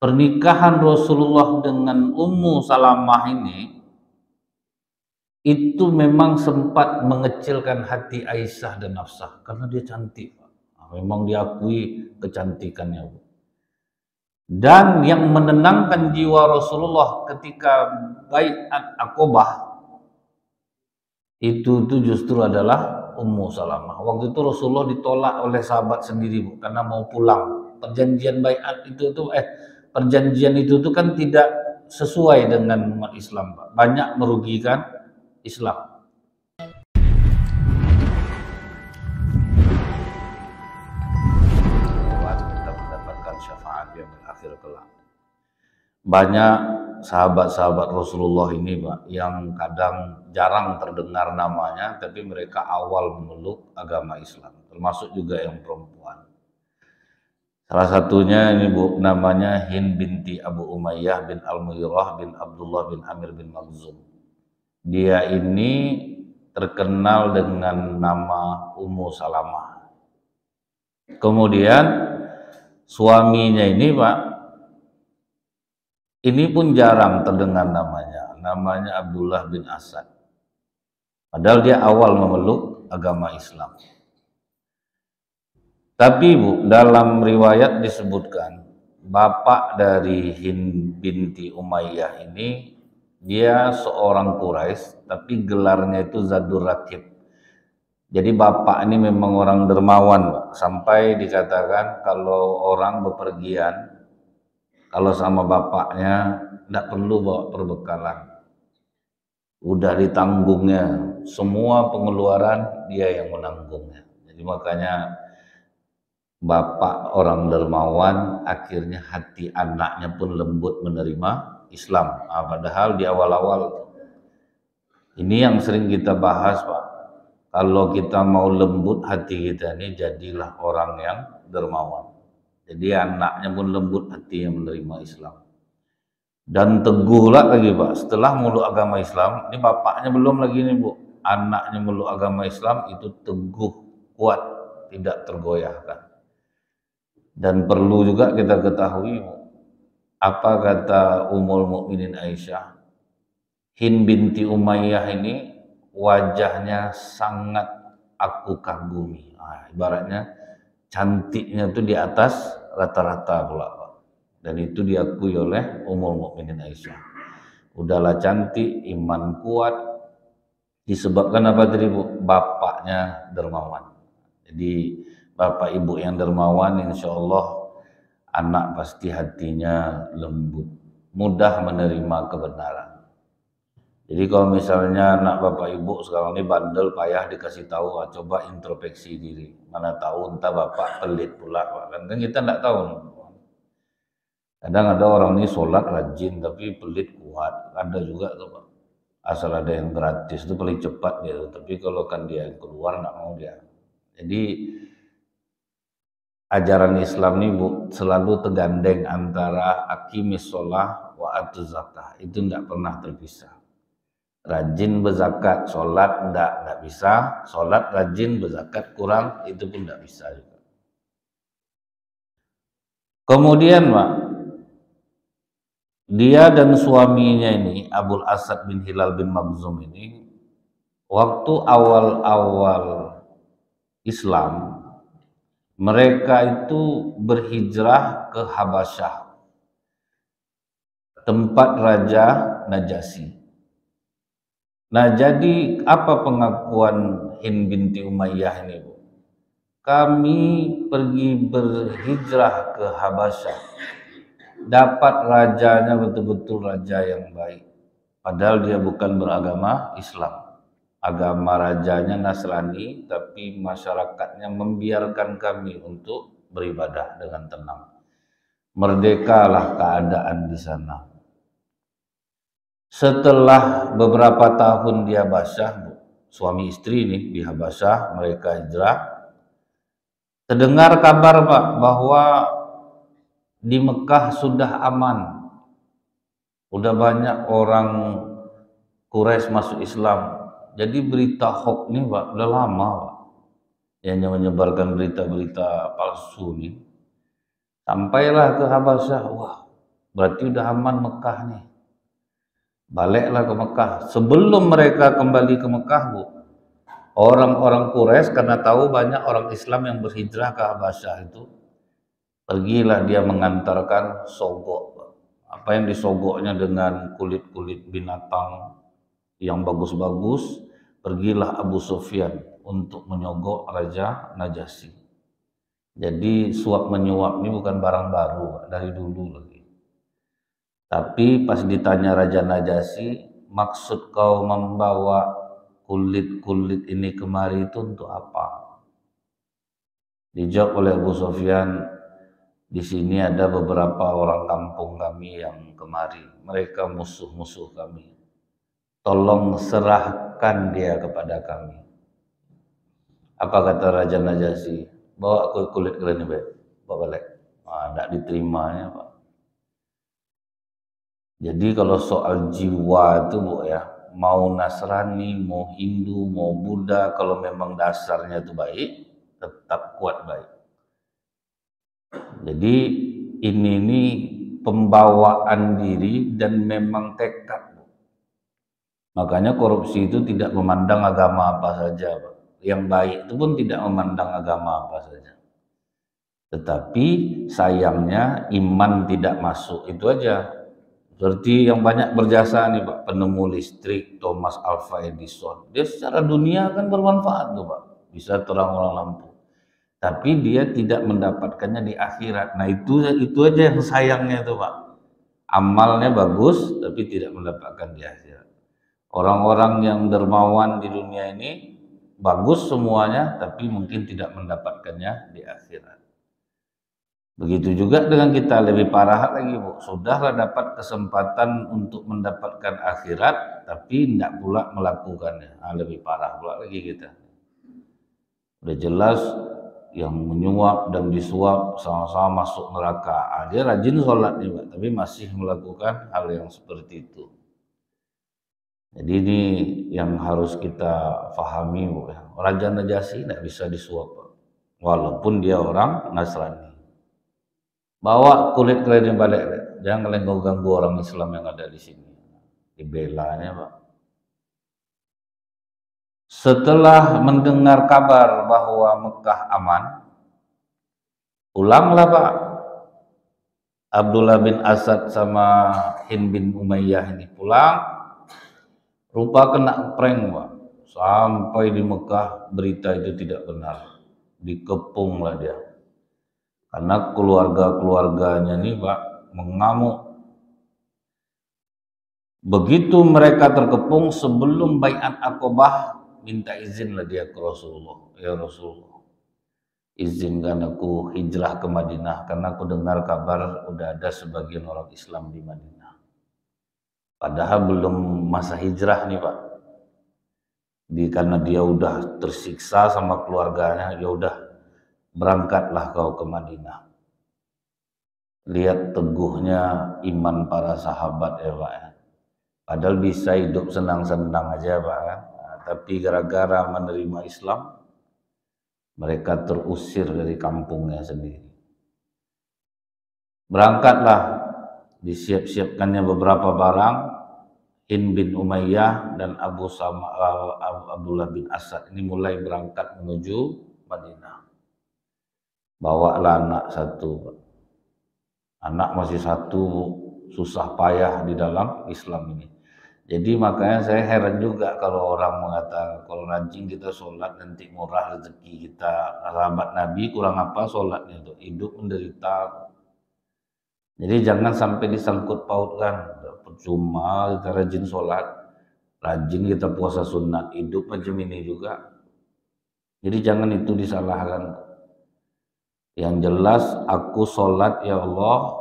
pernikahan Rasulullah dengan Ummu Salamah ini itu memang sempat mengecilkan hati Aisyah dan Hafsah karena dia cantik, Pak. Memang diakui kecantikannya, Bu. Dan yang menenangkan jiwa Rasulullah ketika baiat Aqobah itu justru adalah Ummu Salamah. Waktu itu Rasulullah ditolak oleh sahabat sendiri, Bu, karena mau pulang. Perjanjian baiat perjanjian itu kan tidak sesuai dengan umat Islam, Pak. Banyak merugikan Islam. Kita mendapatkan syafaat yang akhir kelak. Banyak sahabat-sahabat Rasulullah ini, Pak, yang kadang jarang terdengar namanya, tapi mereka awal memeluk agama Islam, termasuk juga yang perempuan. Salah satunya ini, Bu, namanya Hind binti Abu Umayyah bin Al-Mughirah bin Abdullah bin Amir bin Makhzum. Dia ini terkenal dengan nama Ummu Salamah. Kemudian suaminya ini, Pak, ini pun jarang terdengar namanya Abdullah bin Asad. Padahal dia awal memeluk agama Islam. Tapi, Bu, dalam riwayat disebutkan bapak dari Hind binti Umayyah ini dia seorang Quraisy, tapi gelarnya itu Zadur Rakib. Jadi bapak ini memang orang dermawan, Pak. Sampai dikatakan kalau orang bepergian, kalau sama bapaknya tidak perlu bawa perbekalan, udah ditanggungnya, semua pengeluaran dia yang menanggungnya. Jadi makanya bapak orang dermawan, akhirnya hati anaknya pun lembut menerima Islam. Padahal di awal-awal ini yang sering kita bahas, Pak. Kalau kita mau lembut hati kita ini, jadilah orang yang dermawan. Jadi anaknya pun lembut hati yang menerima Islam. Dan teguhlah lagi, Pak, setelah meluk agama Islam, ini bapaknya belum lagi nih, Bu. Anaknya meluk agama Islam itu teguh, kuat, tidak tergoyahkan. Dan perlu juga kita ketahui, Bu, apa kata Ummul Mukminin Aisyah, Hind binti Umayyah ini wajahnya sangat aku kagumi. Ibaratnya cantiknya itu di atas rata-rata pula, Pak. Dan itu diakui oleh Ummul Mukminin Aisyah. Udahlah cantik, iman kuat, disebabkan apa tadi, Bu? Bapaknya dermawan. Jadi bapak ibu yang dermawan, insya Allah anak pasti hatinya lembut, mudah menerima kebenaran. Jadi kalau misalnya anak bapak ibu sekarang ini bandel, payah dikasih tahu, coba introspeksi diri. Mana tahu entah bapak pelit pula, kan kita tidak tahu. Kadang ada orang ini sholat rajin tapi pelit kuat, ada juga tuh, Pak. Asal ada yang gratis itu paling cepat gitu. Tapi kalau kan dia yang keluar nggak mau dia. Jadi ajaran Islam ini, Bu, selalu tergandeng antara aqimis sholah wa atuz zakah. Itu tidak pernah terpisah. Rajin berzakat, sholat enggak bisa, sholat rajin berzakat kurang, itu pun enggak bisa juga. Kemudian, Pak, dia dan suaminya ini, Abul Asad bin Hilal bin Makhzum ini, waktu awal-awal Islam, mereka itu berhijrah ke Habasyah, tempat Raja Najasyi. Nah, jadi apa pengakuan Hind binti Umayyah ini, Bu? Kami pergi berhijrah ke Habasyah, dapat rajanya betul-betul raja yang baik. Padahal dia bukan beragama Islam. Agama rajanya Nasrani, tapi masyarakatnya membiarkan kami untuk beribadah dengan tenang. Merdekalah keadaan di sana. Setelah beberapa tahun di Habasyah, suami istri ini di Habasyah, mereka hijrah. Terdengar kabar, Pak, bahwa di Mekah sudah aman. Udah banyak orang Quraisy masuk Islam. Jadi berita hoax ini, Pak, udah lama, Pak. Yang menyebarkan berita-berita palsu ini. Sampailah ke Habasyah, wah, berarti udah aman Mekah nih. Baliklah ke Mekah. Sebelum mereka kembali ke Mekah, Bu, orang-orang Quraisy karena tahu banyak orang Islam yang berhijrah ke Habasyah itu, pergilah dia mengantarkan sogok. Apa yang disogoknya dengan kulit-kulit binatang yang bagus-bagus, pergilah Abu Sufyan untuk menyogok Raja Najasyi. Jadi suap menyuap ini bukan barang baru, Pak, dari dulu lagi. Tapi pas ditanya Raja Najasyi, maksud kau membawa kulit-kulit ini kemari itu untuk apa? Dijawab oleh Abu Sufyan, di sini ada beberapa orang kampung kami yang kemari. Mereka musuh-musuh kami. Tolong serahkan dia kepada kami. Apa kata Raja Najasyi? Bawa kulit kalian ini, bawa balik. Tidak diterimanya, Pak. Jadi kalau soal jiwa itu, Bu, ya, mau Nasrani, mau Hindu, mau Buddha, kalau memang dasarnya itu baik, tetap kuat baik. Jadi ini pembawaan diri dan memang tekad. Makanya korupsi itu tidak memandang agama apa saja, Pak. Yang baik itu pun tidak memandang agama apa saja. Tetapi sayangnya iman tidak masuk, itu aja. Seperti yang banyak berjasa nih, Pak, penemu listrik Thomas Alva Edison. Dia secara dunia kan bermanfaat tuh, Pak. Bisa terang orang lampu. Tapi dia tidak mendapatkannya di akhirat. Nah, itu aja yang sayangnya tuh, Pak. Amalnya bagus tapi tidak mendapatkan di akhirat. Orang-orang yang dermawan di dunia ini bagus semuanya tapi mungkin tidak mendapatkannya di akhirat. Begitu juga dengan kita, lebih parah lagi, Bu. Sudahlah dapat kesempatan untuk mendapatkan akhirat tapi tidak pula melakukannya. Lebih parah pula lagi kita. Udah jelas yang menyuap dan disuap sama-sama masuk neraka. Dia rajin sholat nih, Pak, tapi masih melakukan hal yang seperti itu. Jadi ini yang harus kita pahami, Bu. Raja Najasyi tidak bisa disuap, Pak, walaupun dia orang Nasrani. Bawa kulit kalian balik, jangan kalian ganggu orang Islam yang ada di sini. Dibelanya, Pak. Setelah mendengar kabar bahwa Mekah aman, pulanglah, Pak, Abdullah bin Asad sama Hind bin Umayyah ini pulang. Rupa kena prank, Pak. Sampai di Mekah berita itu tidak benar. Dikepunglah dia. Karena keluarga-keluarganya nih, Pak, mengamuk. Begitu mereka terkepung, sebelum baiat Aqabah, minta izinlah dia ke Rasulullah. Ya Rasulullah, izinkan aku hijrah ke Madinah karena aku dengar kabar udah ada sebagian orang Islam di Madinah. Padahal belum masa hijrah nih, Pak. Karena dia udah tersiksa sama keluarganya, ya udah, berangkatlah kau ke Madinah. Lihat teguhnya iman para sahabat, ya, Pak. Padahal bisa hidup senang-senang aja, Pak, kan? Nah, tapi gara-gara menerima Islam, mereka terusir dari kampungnya sendiri. Berangkatlah, disiap-siapkannya beberapa barang. Hind bin Umayyah dan Abdullah bin Asad ini mulai berangkat menuju Madinah. Bawalah anak satu. Anak masih satu, susah payah di dalam Islam ini. Jadi makanya saya heran juga kalau orang mengatakan kalau rajin kita sholat nanti murah rezeki kita. Sahabat Nabi kurang apa sholatnya itu? Hidup menderita. Jadi jangan sampai disangkut pautkan. Percuma kita rajin sholat, rajin kita puasa sunat, hidup macam ini juga. Jadi jangan itu disalahkan. Yang jelas aku sholat, ya Allah,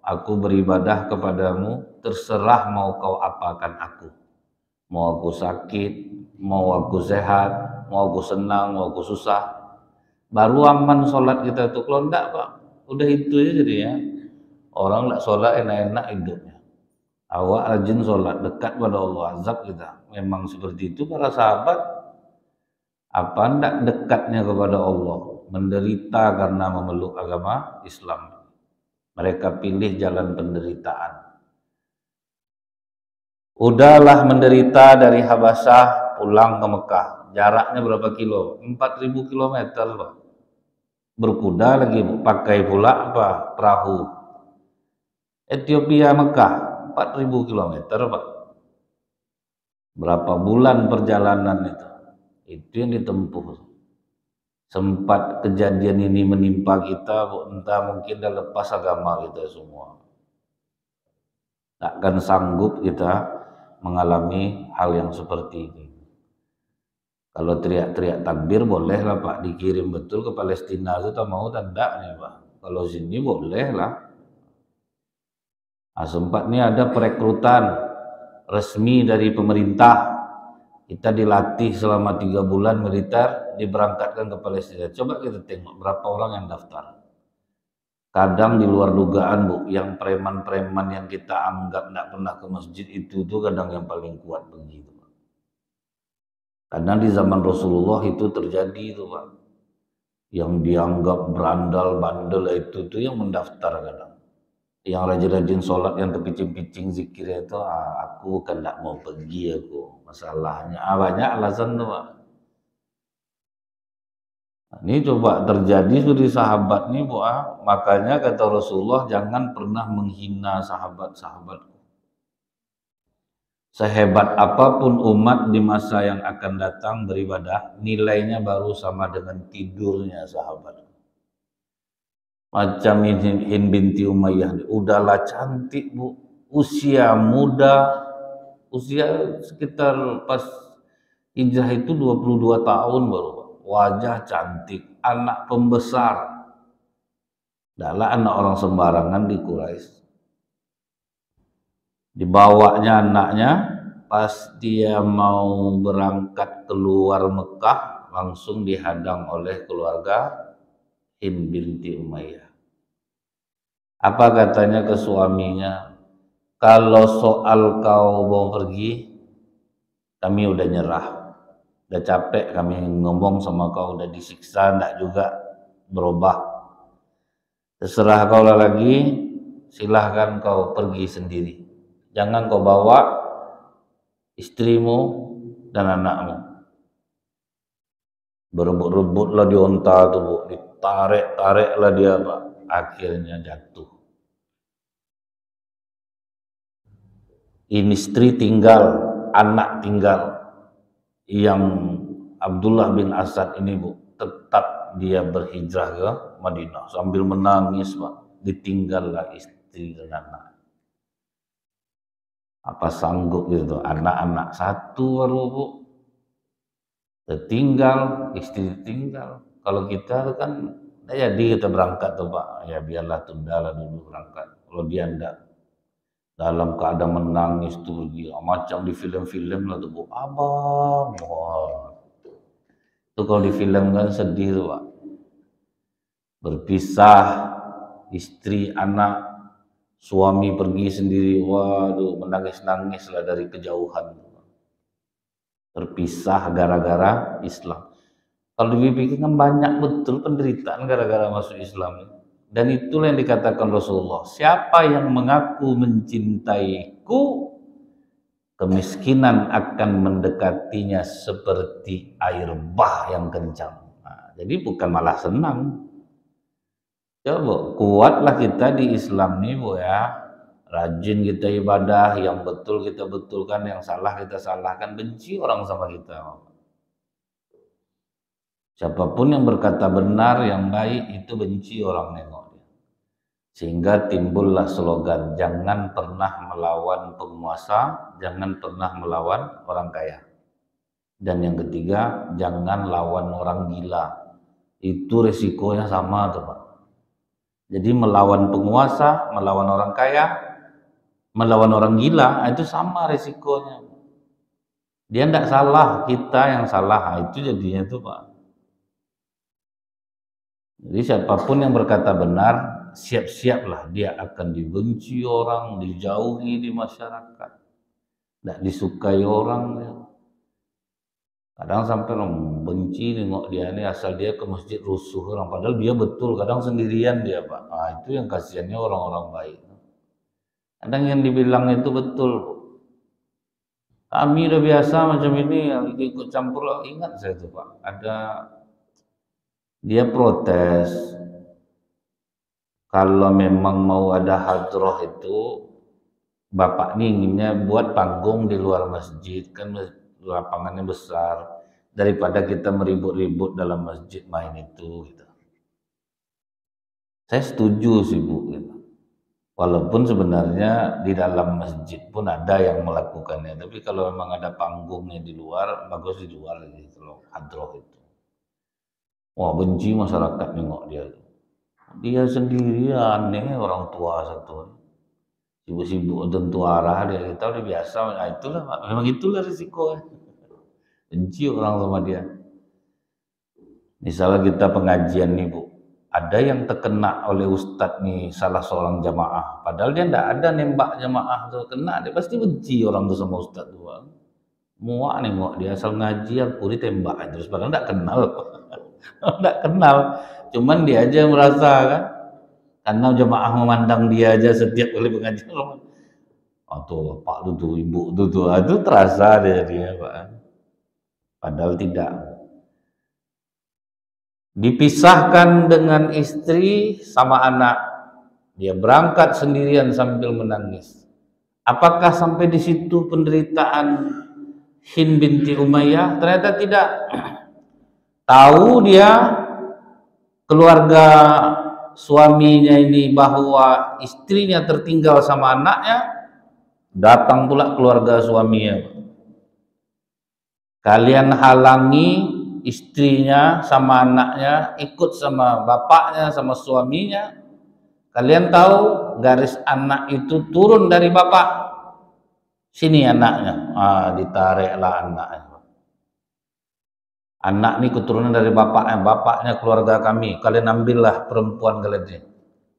aku beribadah kepadamu, terserah mau kau apakan aku. Mau aku sakit, mau aku sehat, mau aku senang, mau aku susah. Baru aman sholat kita itu. Kalau enggak, Pak, udah itu aja jadi ya. Orang enggak sholat enak-enak hidupnya. Awak rajin sholat, dekat pada Allah, azab kita. Memang seperti itu para sahabat. Apa enggak dekatnya kepada Allah? Menderita karena memeluk agama Islam. Mereka pilih jalan penderitaan. Udahlah menderita dari Habasyah pulang ke Mekah. Jaraknya berapa kilo? 4.000 kilometer, Pak. Berkuda lagi, pakai pula apa? Perahu. Ethiopia Mekah 4.000 kilometer, Pak. Berapa bulan perjalanan itu? Itu yang ditempuh. Sempat kejadian ini menimpa kita, entah mungkin dah lepas agama kita semua. Takkan sanggup kita mengalami hal yang seperti ini. Kalau teriak-teriak takbir boleh lah Pak, dikirim betul ke Palestina itu tak mau tanda nih Pak. Kalau sini boleh lah. Nah, sempat nih ada perekrutan resmi dari pemerintah. Kita dilatih selama 3 bulan militer, diberangkatkan ke Palestina. Coba kita tengok berapa orang yang daftar. Kadang di luar dugaan Bu, yang preman-preman yang kita anggap tidak pernah ke masjid itu tuh kadang yang paling kuat begitu. Karena di zaman Rasulullah itu terjadi itu Pak. Yang dianggap berandal, bandel itu tuh yang mendaftar kadang. Yang rajin-rajin sholat, yang kepicing-picing zikirnya itu, aku kan tidak mau pergi aku. Masalahnya, banyak alasan tuh Pak. Ini coba terjadi dari sahabat nih Bu, makanya kata Rasulullah jangan pernah menghina sahabat-sahabat. Sehebat apapun umat di masa yang akan datang beribadah, nilainya baru sama dengan tidurnya sahabat. Macam Hind binti Umayyah, udahlah cantik Bu, usia muda, usia sekitar pas hijrah itu 22 tahun baru, wajah cantik, anak pembesar, adalah anak orang sembarangan di Quraisy. Dibawanya anaknya, pas dia mau berangkat keluar Mekah, langsung dihadang oleh keluarga Hind binti Umayyah. Apa katanya ke suaminya? Kalau soal kau mau pergi, kami udah nyerah. Udah capek kami ngomong sama kau, udah disiksa, enggak juga berubah. Terserah kau lagi, silahkan kau pergi sendiri. Jangan kau bawa istrimu dan anakmu. Berebut-rebutlah di onta tuh Bu, ditarik-tariklah dia Pak. Akhirnya jatuh. Ini istri tinggal, anak tinggal. Yang Abdullah bin Asad ini Bu, tetap dia berhijrah ke Madinah sambil menangis Pak. Ditinggallah istri dan anak. Apa sanggup gitu, anak-anak satu baru Bu. Tertinggal, istri tinggal. Kalau kita kan jadi kita berangkat tuh Pak, ya biarlah tundalah dulu berangkat. Kalau dia enggak dalam keadaan menangis tuh dia macam di film-film lah tuh Bu, abang, wah. Itu kalau di film kan sedih tuh Pak. Berpisah, istri, anak, suami pergi sendiri, waduh menangis-nangis lah dari kejauhan. Terpisah gara-gara Islam. Kalau dipikir kan banyak betul penderitaan gara-gara masuk Islam. Dan itulah yang dikatakan Rasulullah, siapa yang mengaku mencintaiku, kemiskinan akan mendekatinya seperti air bah yang kencang. Nah, jadi bukan malah senang. Coba kuatlah kita di Islam nih Bu ya. Rajin kita ibadah, yang betul kita betulkan, yang salah kita salahkan, benci orang sama kita. Siapapun yang berkata benar, yang baik, itu benci orang nengok. Sehingga timbullah slogan, jangan pernah melawan penguasa, jangan pernah melawan orang kaya. Dan yang ketiga, jangan lawan orang gila. Itu resikonya sama tuh Pak. Jadi melawan penguasa, melawan orang kaya, melawan orang gila, itu sama resikonya. Dia tidak salah, kita yang salah. Itu jadinya tuh Pak. Jadi siapapun yang berkata benar, siap-siaplah dia akan dibenci orang, dijauhi di masyarakat, tidak disukai orang. Kadang sampai orang benci nengok dia nih, asal dia ke masjid rusuh orang, padahal dia betul kadang sendirian dia Pak. Nah, itu yang kasihannya orang-orang baik. Kadang yang dibilang itu betul. Kami udah biasa macam ini, yang ikut campur. Ingat saya tuh Pak, ada dia protes kalau memang mau ada hadroh itu, bapak nih inginnya buat panggung di luar masjid, kan lapangannya besar, daripada kita meribut-ribut dalam masjid main itu gitu. Saya setuju sih Bu gitu. Walaupun sebenarnya di dalam masjid pun ada yang melakukannya, tapi kalau memang ada panggungnya di luar, bagus di luar gitu loh, hadroh itu. Wah, benci masyarakat nengok dia. Dia sendirian nih, orang tua satu. Sibuk-sibuk tentu arah dia, kita udah biasa. Nah, itulah memang itulah risiko. Benci orang sama dia. Misalnya kita pengajian nih Bu, ada yang terkena oleh ustadz nih, salah seorang jamaah, padahal dia tidak ada nembak jamaah tuh, kena dia pasti benci orang tuh sama ustadz tuh. Muak nengok dia asal ngaji aku ditembak terus, padahal tidak kenal. Tidak kenal, cuman dia aja merasa kan, karena jamaah memandang dia aja setiap kali pengajian. Atau pak tuh ibu tuh, itu terasa dia Pak. Padahal tidak. Dipisahkan dengan istri sama anak, dia berangkat sendirian sambil menangis. Apakah sampai di situ penderitaan Hind binti Umayyah? Ternyata tidak. Tahu dia keluarga suaminya ini bahwa istrinya tertinggal sama anaknya, datang pula keluarga suaminya. Kalian halangi istrinya sama anaknya ikut sama bapaknya sama suaminya. Kalian tahu garis anak itu turun dari bapak. Sini anaknya. Ditariklah anaknya. Anak ini keturunan dari bapaknya, bapaknya keluarga kami. Kalian ambillah perempuan kalian ini.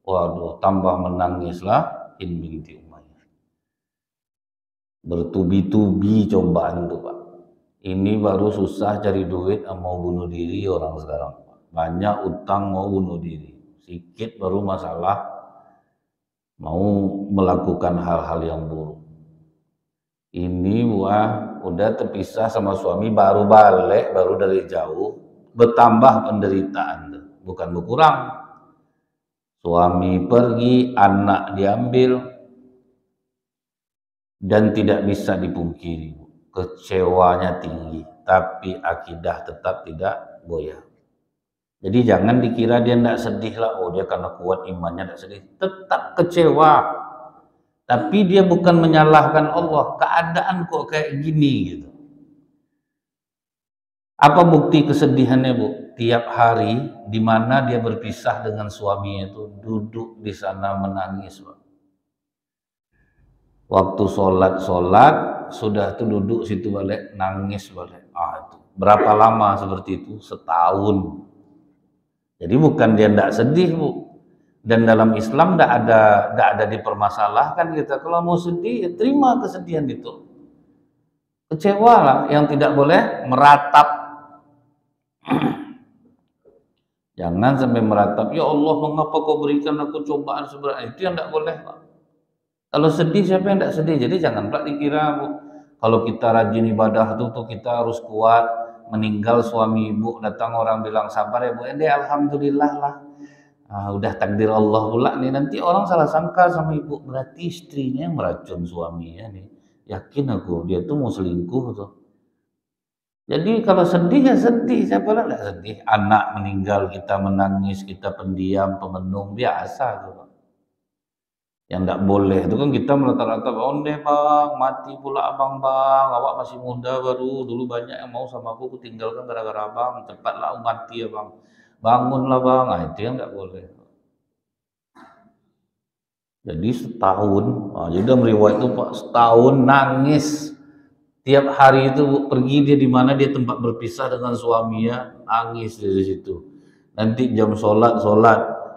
Waduh, tambah menangislah Hind binti Umayyah. Bertubi-tubi cobaan itu Pak. Ini baru susah cari duit, mau bunuh diri orang sekarang. Banyak utang mau bunuh diri. Sedikit baru masalah mau melakukan hal-hal yang buruk. Ini udah terpisah sama suami, baru balik, baru dari jauh, bertambah penderitaan, bukan berkurang. Suami pergi, anak diambil, dan tidak bisa dipungkiri, kecewanya tinggi, tapi akidah tetap tidak goyah. Jadi jangan dikira dia tidak sedih lah, dia karena kuat imannya tidak sedih, tetap kecewa. Tapi dia bukan menyalahkan Allah, keadaan kok kayak gini gitu. Apa bukti kesedihannya Bu? Tiap hari di mana dia berpisah dengan suaminya itu duduk di sana menangis Pak. Waktu sholat sudah tuh duduk situ balik nangis balik. Itu berapa lama seperti itu? Setahun. Jadi bukan dia tidak sedih Bu. Dan dalam Islam tidak ada dipermasalahkan kita. Kalau mau sedih, ya terima kesedihan itu. Kecewa lah, yang tidak boleh meratap. Jangan sampai meratap, ya Allah mengapa kau berikan aku cobaan seberat itu, yang tidak boleh Pak. Kalau sedih, siapa yang tidak sedih? Jadi jangan Pak dikira Bu, kalau kita rajin ibadah tuh kita harus kuat. Meninggal suami ibu, datang orang bilang sabar ya Bu, alhamdulillah lah. Udah takdir Allah pula nih, nanti orang salah sangka sama ibu, berarti istrinya yang meracun suaminya nih. Yakin aku dia tuh mau selingkuh tuh. Jadi kalau sedih ya sedih, siapa lah nggak sedih. Anak meninggal kita menangis, kita pendiam, pemenung, biasa tuh. Yang nggak boleh itu kan kita merata-rata, deh bang, mati pula abang bang, awak masih muda baru, dulu banyak yang mau sama aku tinggalkan gara-gara abang, cepatlah mati ya bang. Bangunlah bang, itu yang nggak boleh. Jadi setahun, jadi dalam riwayat itu Pak, setahun nangis. Tiap hari itu pergi dia di mana dia tempat berpisah dengan suaminya, nangis dari situ. Nanti jam sholat,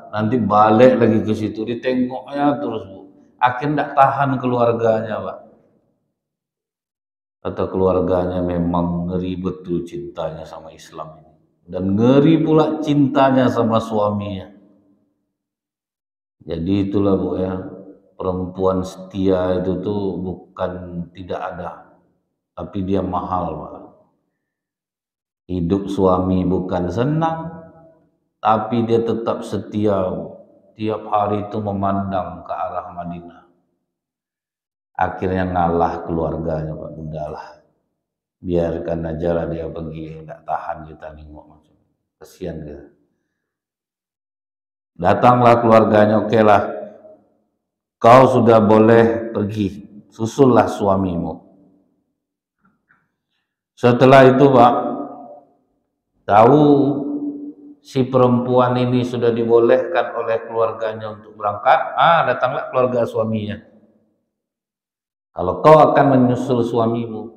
nanti balik lagi ke situ, ditengoknya terus Bu. Akhirnya tidak tahan keluarganya Pak. atau keluarganya memang ngeri betul cintanya sama Islam ini. Dan ngeri pula cintanya sama suaminya. Jadi itulah Bu ya, perempuan setia itu tuh bukan tidak ada, tapi dia mahal Pak. Hidup suami bukan senang, tapi dia tetap setia. Tiap hari itu memandang ke arah Madinah. Akhirnya ngalah keluarganya Pak, udahlah. Biarkan aja lah dia pergi, nggak tahan kita nengok macam. Kesian gitu. Datanglah keluarganya, oke lah. Kau sudah boleh pergi, susullah suamimu. Setelah itu Pak, tahu si perempuan ini sudah dibolehkan oleh keluarganya untuk berangkat, datanglah keluarga suaminya. Kalau kau akan menyusul suamimu,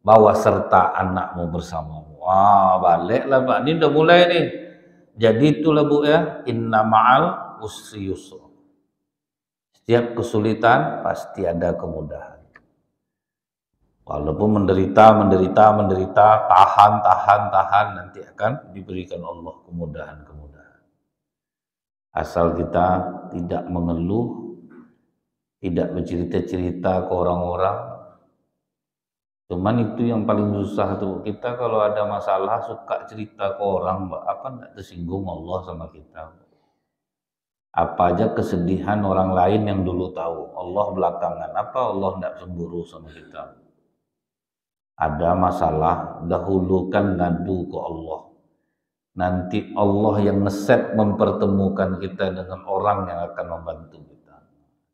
bawa serta anakmu bersamamu. Baliklah Pak, ini udah mulai nih. Jadi itulah Bu ya, inna ma'al usri yusra. Setiap kesulitan pasti ada kemudahan. Walaupun menderita, tahan, nanti akan diberikan Allah kemudahan-kemudahan. Asal kita tidak mengeluh, tidak bercerita-cerita ke orang-orang. Cuman itu yang paling susah tuh. Kita kalau ada masalah suka cerita ke orang, Mbak, apa enggak tersinggung Allah sama kita. Apa aja kesedihan orang lain yang dulu tahu, Allah belakangan. Apa Allah enggak cemburu sama kita? Ada masalah, dahulukan ngadu ke Allah. Nanti Allah yang ngeset mempertemukan kita dengan orang yang akan membantu kita.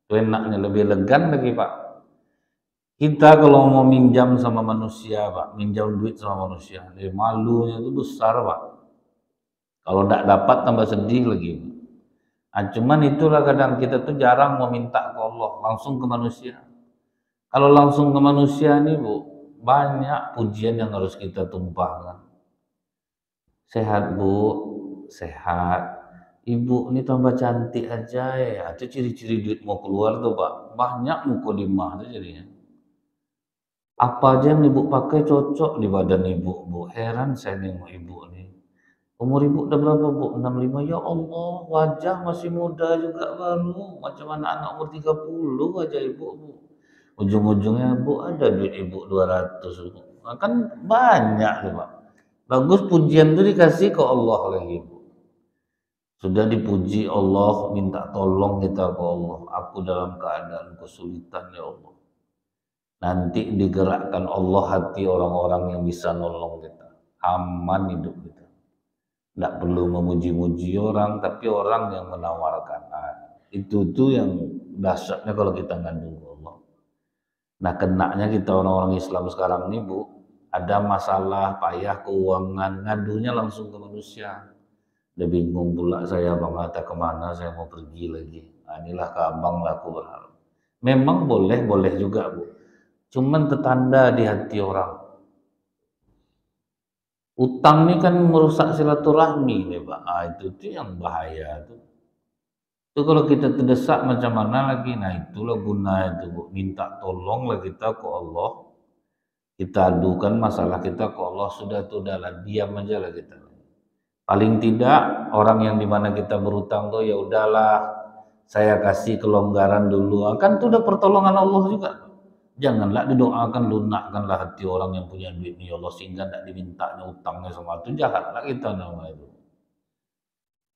Itu enaknya, lebih elegan lagi Pak. Kita kalau mau minjam sama manusia Pak, minjam duit sama manusia, malunya itu besar Pak. Kalau enggak dapat tambah sedih lagi. Cuman itulah kadang kita tuh jarang meminta ke Allah, langsung ke manusia. Kalau langsung ke manusia nih Bu, banyak pujian yang harus kita tumpahkan. Sehat Bu, sehat. Ibu ini tambah cantik aja ya. Itu ciri-ciri duit mau keluar tuh Pak. Banyak mukodimah tuh jadinya. Apa aja yang ibu pakai cocok di badan ibu Bu. Heran saya nengok ibu nih. Umur ibu udah berapa Bu? 65. Ya Allah, wajah masih muda juga baru. Macam anak-anak umur 30 aja ibu Bu. Ujung-ujungnya Bu ada duit ibu 200. Kan banyak tuh Pak. Bagus pujian itu dikasih ke Allah lagi Bu. Sudah dipuji Allah, minta tolong kita ke Allah. Aku dalam keadaan kesulitan ya Allah. Nanti digerakkan Allah hati orang-orang yang bisa nolong kita. Aman hidup kita. Tidak perlu memuji-muji orang, tapi orang yang menawarkan. Itu tuh yang dahsyatnya kalau kita ngadu ke Allah. Nah, kenaknya kita orang-orang Islam sekarang ini Bu, ada masalah payah keuangan, ngadunya langsung ke manusia. Udah bingung pula saya Bang Hatta kemana saya mau pergi lagi. Inilah ke abang lah aku berharap. Memang boleh juga Bu. Cuman tertanda di hati orang. Utang ini kan merusak silaturahmi nih Pak. Itu tuh yang bahaya tuh. Itu kalau kita terdesak macam mana lagi. Nah itulah guna itu Bu. Minta tolonglah kita ke Allah. Kita adukan masalah kita ke Allah. Sudah tuh udahlah, diam aja lah kita. Paling tidak orang yang dimana kita berutang tuh ya udahlah, saya kasih kelonggaran dulu. Kan itu udah pertolongan Allah juga. Janganlah didoakan lunakkanlah hati orang yang punya duit ya Allah sehingga tidak dimintanya utangnya sama itu, jahatlah kita nama itu.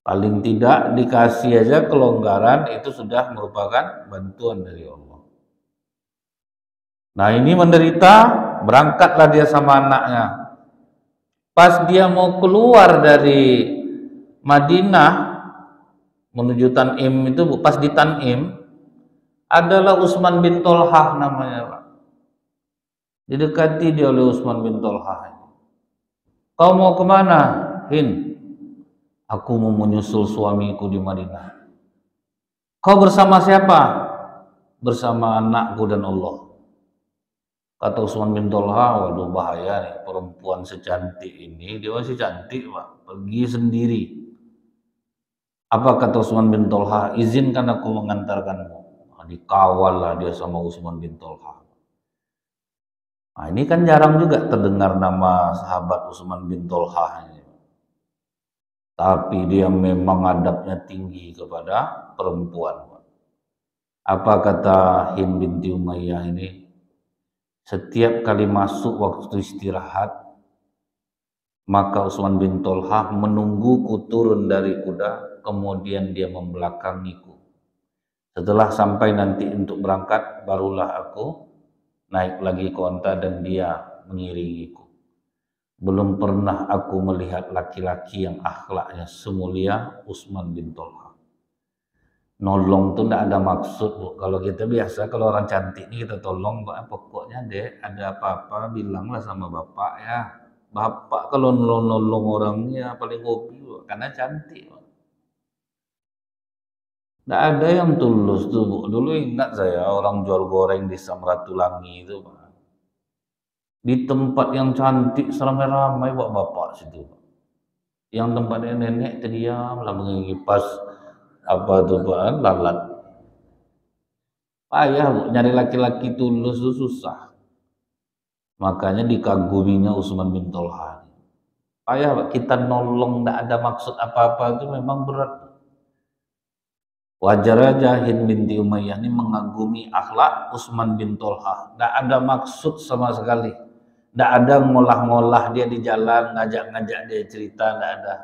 Paling tidak dikasih aja kelonggaran itu sudah merupakan bantuan dari Allah. Nah ini menderita, berangkatlah dia sama anaknya. Pas dia mau keluar dari Madinah menuju Tanim itu, pas di Tanim adalah Utsman bin Tolhah namanya Pak. Didekati dia oleh Utsman bin Tolhah. Kau mau kemana? Hind, aku mau menyusul suamiku di Madinah. Kau bersama siapa? Bersama anakku dan Allah. Kata Utsman bin Tolhah, waduh bahaya nih, perempuan secantik ini, dia masih cantik Pak, pergi sendiri. Apa kata Utsman bin Tolhah? Izinkan aku mengantarkanmu. Dikawal lah dia sama Utsman bin Tolhah. Nah, ini kan jarang juga terdengar nama sahabat Utsman bin Tolhah ini. Tapi dia memang adabnya tinggi kepada perempuan. Apa kata Hind binti Umayyah ini? Setiap kali masuk waktu istirahat, maka Utsman bin Tolhah menungguku turun dari kuda, kemudian dia membelakangiku. Setelah sampai nanti untuk berangkat, barulah aku naik lagi ke onta dan dia mengiringiku. Belum pernah aku melihat laki-laki yang akhlaknya semulia Utsman bin Tolhah. Nolong tuh tidak ada maksud, Bu. Kalau kita biasa, kalau orang cantik ini kita tolong, Pak, pokoknya dek, ada apa-apa bilanglah sama bapak ya. Bapak kalau nolong orangnya paling hobi, Bu, karena cantik, Pak. Tidak ada yang tulus tuh, Bu. Dulu ingat saya orang jual goreng di Samratulangi itu, Pak. Di tempat yang cantik seramai-ramai bapak-bapak situ, Pak. Yang tempatnya nenek terdiam lah mengipas apa tuh Pak, lalat. Payah Bu, nyari laki-laki tulus itu susah. Makanya dikaguminya Utsman bin Tolhah. Payah Pak, kita nolong tidak ada maksud apa-apa itu memang berat. Wajar aja Hind binti Umayyah ini mengagumi akhlak Utsman bin Tolhah. Tidak ada maksud sama sekali. Tidak ada ngolah-ngolah dia di jalan, ngajak-ngajak dia cerita, tidak ada.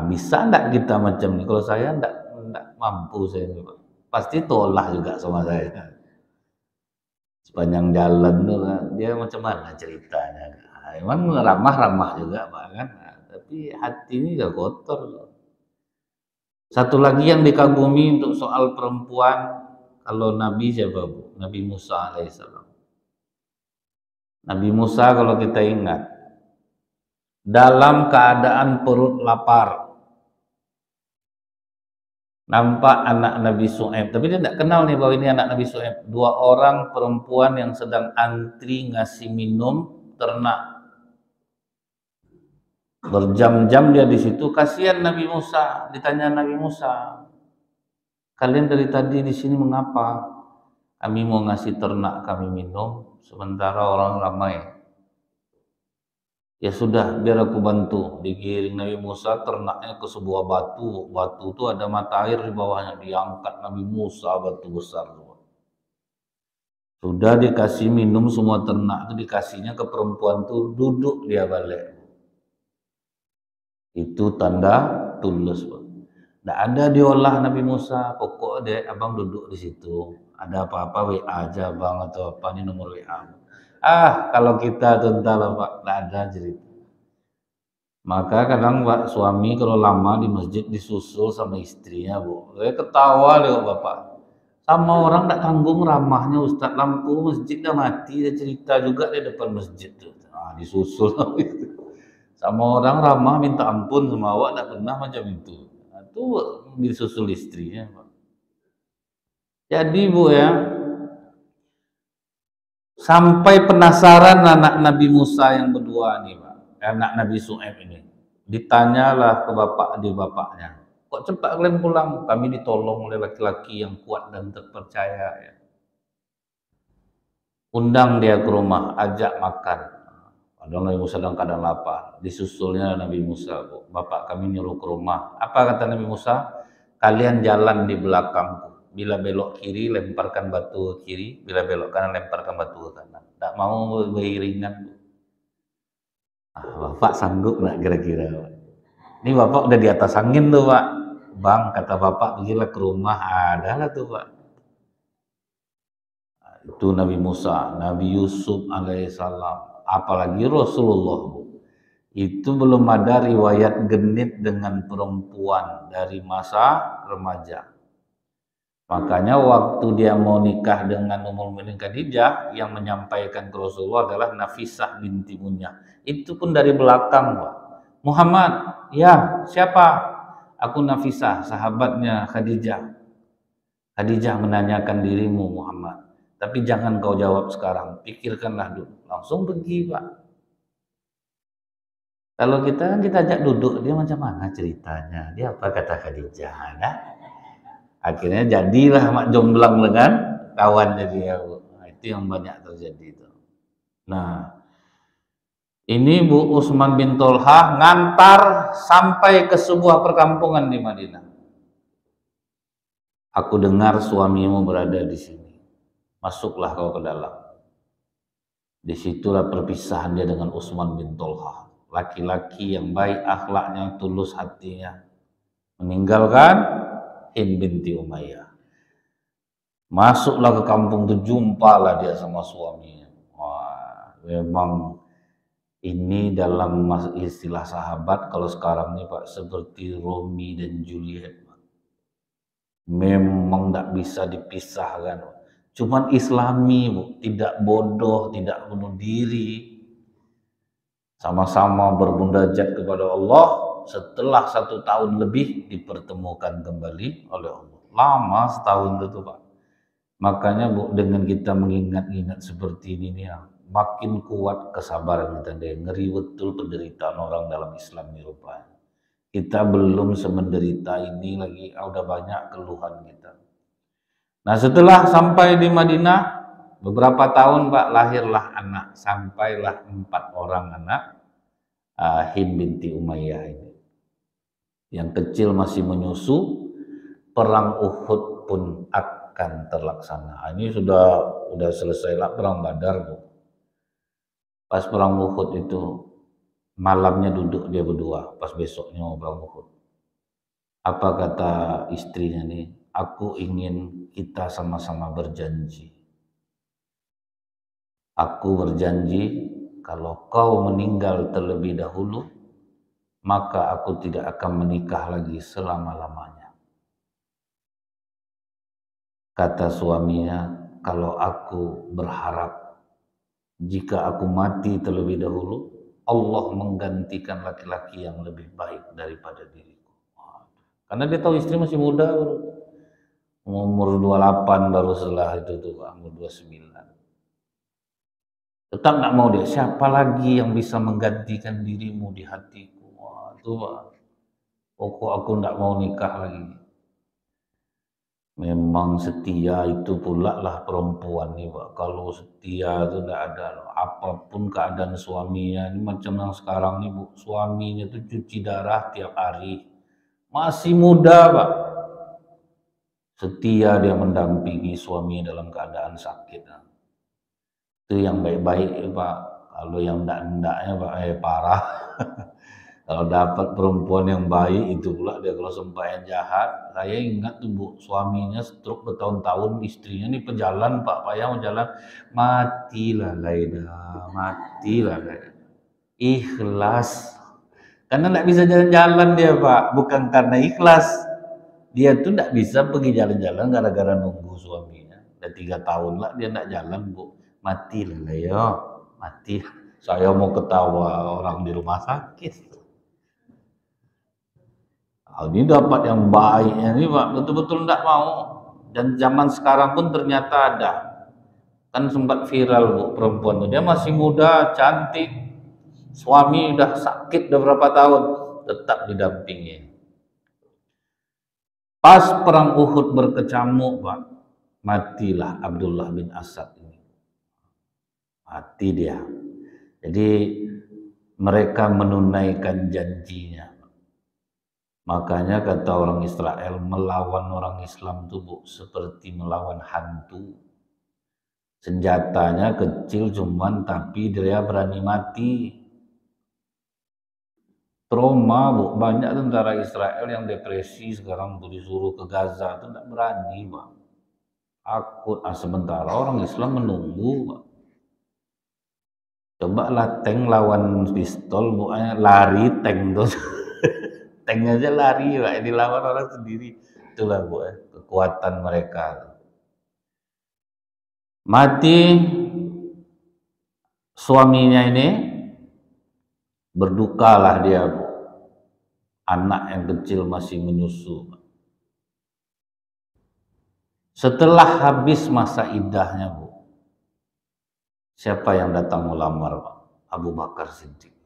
Bisa enggak kita macam ini? Kalau saya enggak mampu saya, Pak. Pasti tolak juga sama saya. Sepanjang jalan tuh dia macam mana ceritanya. Emang ramah-ramah juga, Pak, kan. Tapi hati ini gak kotor. Satu lagi yang dikagumi untuk soal perempuan, kalau Nabi siapa, Bu? Nabi Musa alaihissalam. Nabi Musa kalau kita ingat, dalam keadaan perut lapar, nampak anak Nabi Shu'aib, tapi dia tidak kenal nih bahwa ini anak Nabi Shu'aib. Dua orang perempuan yang sedang antri ngasih minum ternak. Berjam-jam dia di situ, kasihan Nabi Musa. Ditanya Nabi Musa, kalian dari tadi di sini mengapa? Kami mau ngasih ternak kami minum, sementara orang ramai. Ya sudah, biar aku bantu. Digiring Nabi Musa ternaknya ke sebuah batu. Batu itu ada mata air di bawahnya. Diangkat Nabi Musa batu besar. Sudah dikasih minum semua ternak itu, dikasihnya ke perempuan itu, duduk dia balik. Itu tanda tulus, Pak. Tidak ada diolah Nabi Musa. Pokok deh abang duduk di situ. Ada apa-apa WA aja bang atau apa, ini nomor WA. Kalau kita tentara Pak, tidak ada cerita. Maka kadang Pak suami kalau lama di masjid disusul sama istrinya, Bu. Saya ketawa lihat Bapak. Sama orang tak tanggung ramahnya, Ustaz, lampu masjid dah mati, dia cerita juga di depan masjid tuh. Disusul sama orang ramah minta ampun sama awak, tak pernah macam itu. Itu disusul istrinya, Pak. Jadi Bu ya, sampai penasaran anak Nabi Musa yang berdua nih, Pak, anak Nabi Shu'aib ini. Ditanyalah ke bapaknya, kok cepat kalian pulang? Kami ditolong oleh laki-laki yang kuat dan terpercaya. Ya. Undang dia ke rumah, ajak makan. Padahal Nabi Musa dalam keadaan lapar. Disusulnya Nabi Musa, bapak kami nyuruh ke rumah. Apa kata Nabi Musa? Kalian jalan di belakangku. Bila belok kiri, lemparkan batu ke kiri. Bila belok kanan, lemparkan batu ke kanan. Tak mau beriringan. Bapak sanggup nggak kira-kira? Ini bapak udah di atas angin tuh, Pak. Bang, kata bapak, pergilah ke rumah. Adalah tuh, Pak. Itu Nabi Musa, Nabi Yusuf alaihissalam, apalagi Rasulullah. Itu belum ada riwayat genit dengan perempuan dari masa remaja. Makanya waktu dia mau nikah dengan Ummul Mukminin Khadijah, yang menyampaikan ke Rasulullah adalah Nafisah binti Munyah. Itu pun dari belakang, Pak. Muhammad, ya siapa? Aku Nafisah, sahabatnya Khadijah. Khadijah menanyakan dirimu Muhammad. Tapi jangan kau jawab sekarang, pikirkanlah dulu. Langsung pergi, Pak. Kalau kita kan kita ajak duduk, dia macam mana ceritanya? Dia apa kata Khadijah? Nah, akhirnya jadilah mak jomblang dengan kawannya dia. itu yang banyak terjadi itu. Nah, ini Bu Utsman bin Tolhah ngantar sampai ke sebuah perkampungan di Madinah. Aku dengar suamimu berada di sini. Masuklah kau ke dalam. Disitulah perpisahan dia dengan Utsman bin Tolhah. Laki-laki yang baik akhlaknya, tulus hatinya. Meninggalkan Hind binti Umayyah. Masuklah ke kampung itu, jumpalah dia sama suaminya. Wah, memang ini dalam istilah sahabat kalau sekarang nih Pak, seperti Romeo dan Juliet. Memang tidak bisa dipisahkan. Cuman Islami, Bu, tidak bodoh, tidak bunuh diri. Sama-sama bermunajat kepada Allah. Setelah 1 tahun lebih dipertemukan kembali oleh Allah. Lama setahun itu Pak. Makanya Bu, dengan kita mengingat-ingat seperti ini nih, makin kuat kesabaran kita deh. Ngeri betul penderitaan orang dalam Islam ini rupanya. Kita belum semenderita ini lagi, udah banyak keluhan kita. Nah setelah sampai di Madinah, beberapa tahun Pak, lahirlah anak. Sampailah 4 orang anak Hind binti Umayyah ini. Yang kecil masih menyusu, perang Uhud pun akan terlaksana. Ini sudah selesai lah perang Badar Bu. Pas perang Uhud itu malamnya duduk dia berdua, pas besoknya mau perang Uhud. Apa kata istrinya nih? Aku ingin kita sama-sama berjanji. Aku berjanji kalau kau meninggal terlebih dahulu, maka aku tidak akan menikah lagi selama-lamanya. Kata suaminya, kalau aku berharap jika aku mati terlebih dahulu, Allah menggantikan laki-laki yang lebih baik daripada diriku. Karena dia tahu istri masih muda, umur 28 baru setelah itu tuh, umur 29. Tetap nggak mau dia, siapa lagi yang bisa menggantikan dirimu di hatiku? Wah, itu Pak, pokok aku nggak mau nikah lagi. Memang setia itu pula lah perempuan nih Pak. Kalau setia itu nggak ada, apapun keadaan suaminya. Ini macam yang sekarang nih Bu, suaminya tuh cuci darah tiap hari. Masih muda Pak. Setia dia mendampingi suaminya dalam keadaan sakit. Itu yang baik-baik ya Pak. Kalau yang enggak-enggaknya Pak, parah. Kalau dapat perempuan yang baik itu pula dia kalau sembahyang jahat. Saya ingat tuh Bu, suaminya stroke bertahun-tahun, istrinya nih pejalan Pak, payah mau jalan, matilah Laida, matilah Laida. Ikhlas. Karena nggak bisa jalan-jalan dia Pak, bukan karena ikhlas. Dia tuh nggak bisa pergi jalan-jalan gara-gara nunggu suaminya. Udah 3 tahun lah dia nggak jalan Bu, matilah Laida, mati. Saya mau ketawa orang di rumah sakit. Ini dapat yang baiknya nih Pak, betul-betul enggak mau. Dan zaman sekarang pun ternyata ada. Kan sempat viral Bu, perempuan itu. Dia masih muda, cantik. Suami udah sakit udah berapa tahun, tetap didampingi. Pas perang Uhud berkecamuk Pak, matilah Abdullah bin Asad ini. Mati dia. Jadi mereka menunaikan janjinya. Makanya kata orang Israel, melawan orang Islam itu Bu, seperti melawan hantu. Senjatanya kecil cuman tapi dia berani mati. Trauma Bu, banyak tentara Israel yang depresi sekarang tuh disuruh ke Gaza itu tidak berani Pak. Takut, sementara orang Islam menunggu Pak. Coba lah tank lawan pistol Bu, lari tank tuh. Tanknya aja lari Pak, dilawan orang sendiri. Itulah Bu, kekuatan mereka. Mati suaminya ini, berdukalah dia Bu. Anak yang kecil masih menyusu. Setelah habis masa iddahnya Bu, siapa yang datang melamar Pak? Abu Bakar Siddiq.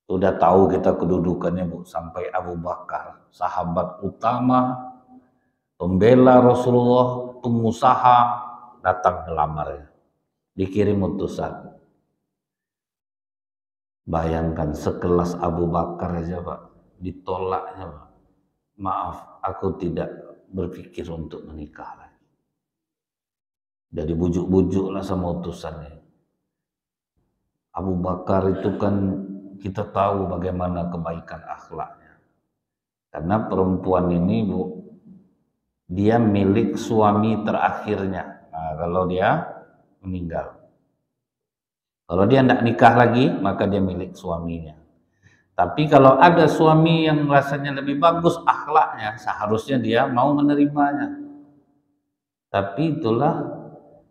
Sudah tahu kita kedudukannya Bu, sampai Abu Bakar, sahabat utama, pembela Rasulullah, pengusaha, datang ngelamarnya, dikirim utusan. Bayangkan sekelas Abu Bakar aja Pak, ditolaknya Pak. Maaf, aku tidak berpikir untuk menikah lagi. Dari bujuk-bujuk lah sama utusannya. Abu Bakar itu kan kita tahu bagaimana kebaikan akhlaknya. Karena perempuan ini Bu, dia milik suami terakhirnya. Nah, kalau dia meninggal. Kalau dia tidak nikah lagi, maka dia milik suaminya. Tapi kalau ada suami yang rasanya lebih bagus akhlaknya, seharusnya dia mau menerimanya. Tapi itulah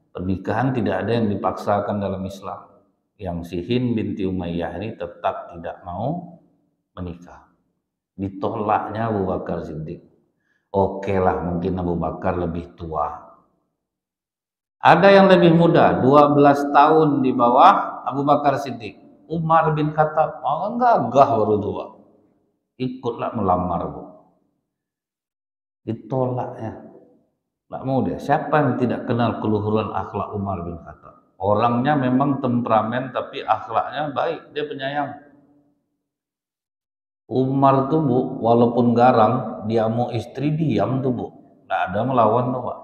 pernikahan tidak ada yang dipaksakan dalam Islam. Yang si Hind binti Umayyah ini tetap tidak mau menikah. Ditolaknya Abu Bakar Siddiq. Oke lah, mungkin Abu Bakar lebih tua. Ada yang lebih muda, 12 tahun di bawah Abu Bakar Siddiq. Umar bin Khattab, gagah baru tua. Ikutlah melamar Bu. Ditolaknya. Nggak mau dia. Siapa yang tidak kenal keluhuran akhlak Umar bin Khattab? Orangnya memang temperamen, tapi akhlaknya baik. Dia penyayang. Umar tuh Bu, walaupun garang, dia mau istri diam tuh Bu. Nggak ada melawan tuh Pak.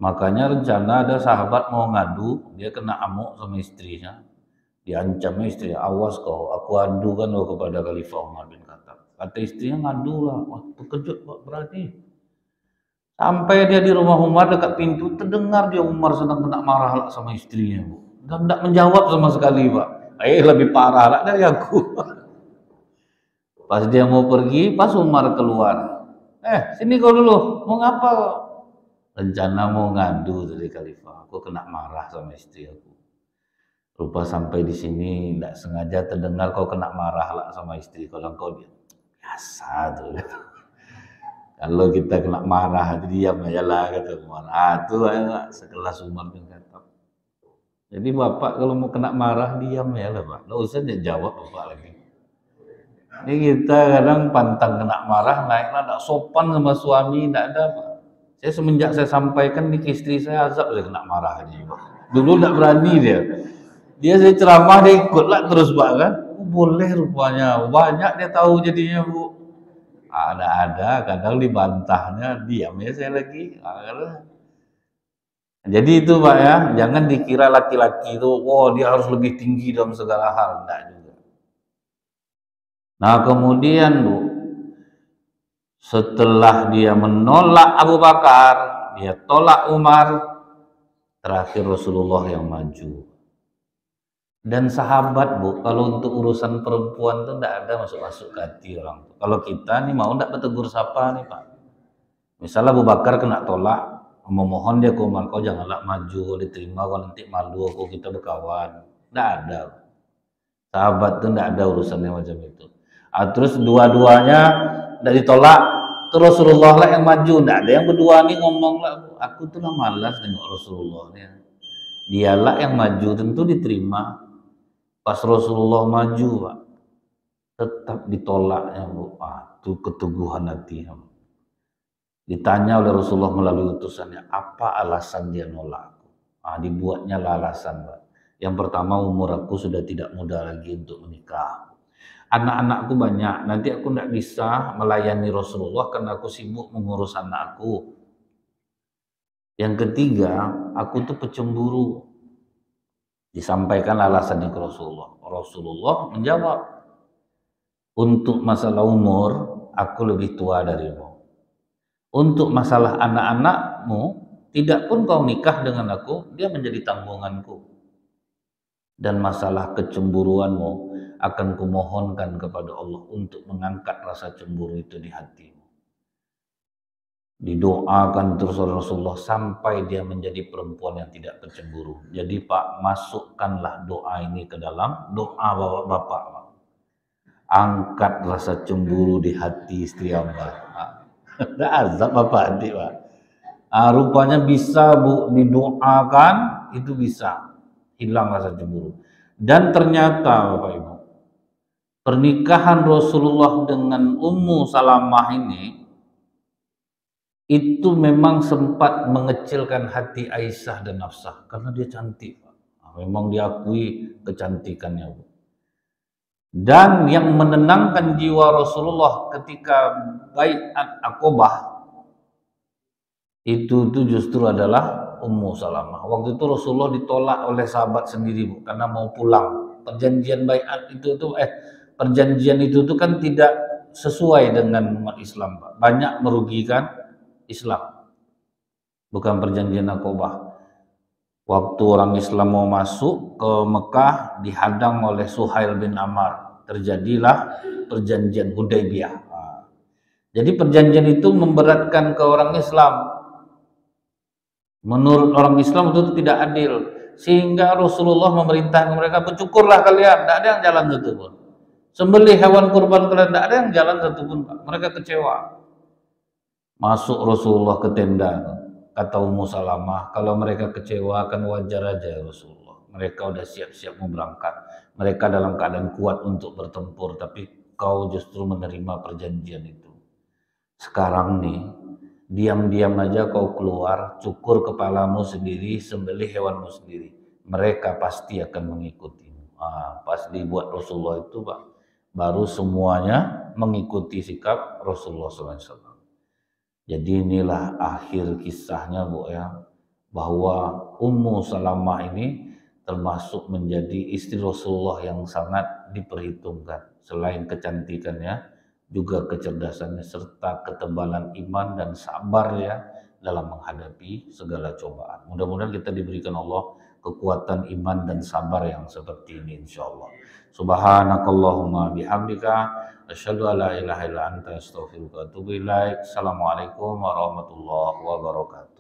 Makanya rencana ada sahabat mau ngadu, dia kena amuk sama istrinya. Diancam istrinya, awas kau, aku adu kan kepada Khalifah Umar bin Khattab. Kata istrinya, ngadu lah. Wah, terkejut Pak, berani. Sampai dia di rumah Umar dekat pintu, terdengar dia Umar sedang kena marah lah sama istrinya Bu. Dan tidak menjawab sama sekali Pak. Lebih parah lah dari aku. Pas dia mau pergi, pas Umar keluar. Sini kau dulu, mau ngapa kau? Rencana mau ngadu dari Khalifah, aku kena marah sama istri aku. Rupa sampai di sini tidak sengaja terdengar kau kena marah lah sama istri. Kalau kau dia biasa tuh. Kalau kita kena marah, diam aja lah kata Umar. Tuh sekelas Umar bin Khattab. Jadi bapak kalau mau kena marah diam ya lah Pak. Nggak usah dia jawab bapak lagi. Ini kita kadang pantang kena marah, naiklah tidak sopan sama suami, tidak ada Pak. Saya semenjak saya sampaikan nih ke istri saya, azab saya kena marah dia. Dulu tidak berani dia. Dia saya ceramah dia ikutlah terus Pak kan. Boleh rupanya, banyak dia tahu jadinya Bu. Ada kadang dibantahnya diam ya saya lagi. Jadi itu Pak ya, jangan dikira laki-laki itu, dia harus lebih tinggi dalam segala hal. Enggak juga. Nah kemudian Bu, setelah dia menolak Abu Bakar, dia tolak Umar, terakhir Rasulullah yang maju. Dan sahabat Bu, kalau untuk urusan perempuan itu tidak ada masuk-masuk ke hati orang. Kalau kita nih mau tidak bertegur sapa nih Pak. Misalnya Abu Bakar kena tolak, memohon dia ke Umar, kau janganlah maju, diterima, kau nanti malu aku kita berkawan. Tidak ada. Sahabat itu tidak ada urusannya macam itu. Terus dua-duanya tidak ditolak, terus Rasulullah lah yang maju. Tidak ada yang berdua nih ngomong lah, aku tuh lah malas tengok Rasulullah nih. Dialah yang maju, tentu diterima. Pas Rasulullah maju Pak, tetap ditolaknya Bu. Itu keteguhan hati. Ditanya oleh Rasulullah melalui utusannya, apa alasan dia nolak? Dibuatnya lah alasan Pak. Yang pertama, umur aku sudah tidak muda lagi untuk menikah. Anak-anakku banyak, nanti aku tidak bisa melayani Rasulullah karena aku sibuk mengurus anakku. Yang ketiga, aku tuh pecemburu. Disampaikan alasannya ke Rasulullah. Rasulullah menjawab, untuk masalah umur, aku lebih tua darimu. Untuk masalah anak-anakmu, tidak pun kau nikah dengan aku, dia menjadi tanggunganku. Dan masalah kecemburuanmu akan kumohonkan kepada Allah untuk mengangkat rasa cemburu itu di hatimu. Didoakan terus oleh Rasulullah sampai dia menjadi perempuan yang tidak bercemburu. Jadi Pak, masukkanlah doa ini ke dalam doa bapak-bapak. Angkat rasa cemburu di hati istri Anda. Ada azab bapak adik Pak. Rupanya bisa Bu, didoakan itu bisa hilang rasa cemburu. Dan ternyata Bapak Ibu, pernikahan Rasulullah dengan Ummu Salamah ini itu memang sempat mengecilkan hati Aisyah dan Hafsah karena dia cantik, Pak. Nah, memang diakui kecantikannya, Bu. Dan yang menenangkan jiwa Rasulullah ketika baiat Aqobah itu justru adalah Ummu Salamah. Waktu itu Rasulullah ditolak oleh sahabat sendiri, Bu, karena mau pulang. Perjanjian baiat perjanjian itu tuh kan tidak sesuai dengan umat Islam, Pak. Banyak merugikan Islam. Bukan perjanjian Aqobah. Waktu orang Islam mau masuk ke Mekah dihadang oleh Suhail bin Ammar. Terjadilah perjanjian Hudaybiyah. Nah, jadi perjanjian itu memberatkan ke orang Islam. Menurut orang Islam itu tidak adil, sehingga Rasulullah memerintahkan mereka, bercukurlah kalian, tidak ada yang jalan satu pun. Sembelih hewan kurban kalian, tidak ada yang jalan satu pun. Mereka kecewa. Masuk Rasulullah ke tenda, kata Ummu Salamah, kalau mereka kecewa kan wajar aja ya Rasulullah. Mereka udah siap-siap mau berangkat. Mereka dalam keadaan kuat untuk bertempur, tapi kau justru menerima perjanjian itu. Sekarang nih, diam-diam aja kau keluar, cukur kepalamu sendiri, sembelih hewanmu sendiri. Mereka pasti akan mengikutimu. Pas dibuat Rasulullah itu, Pak, baru semuanya mengikuti sikap Rasulullah SAW. Jadi inilah akhir kisahnya, Bu, ya, bahwa Ummu Salamah ini termasuk menjadi istri Rasulullah yang sangat diperhitungkan. Selain kecantikannya, juga kecerdasannya serta ketebalan iman dan sabar ya dalam menghadapi segala cobaan. Mudah-mudahan kita diberikan Allah kekuatan iman dan sabar yang seperti ini insyaallah. Subhanakallahumma bihamdika asyhadu an la ilaha illa anta astaghfiruka wa atubu ilaik. Assalamualaikum warahmatullahi wabarakatuh.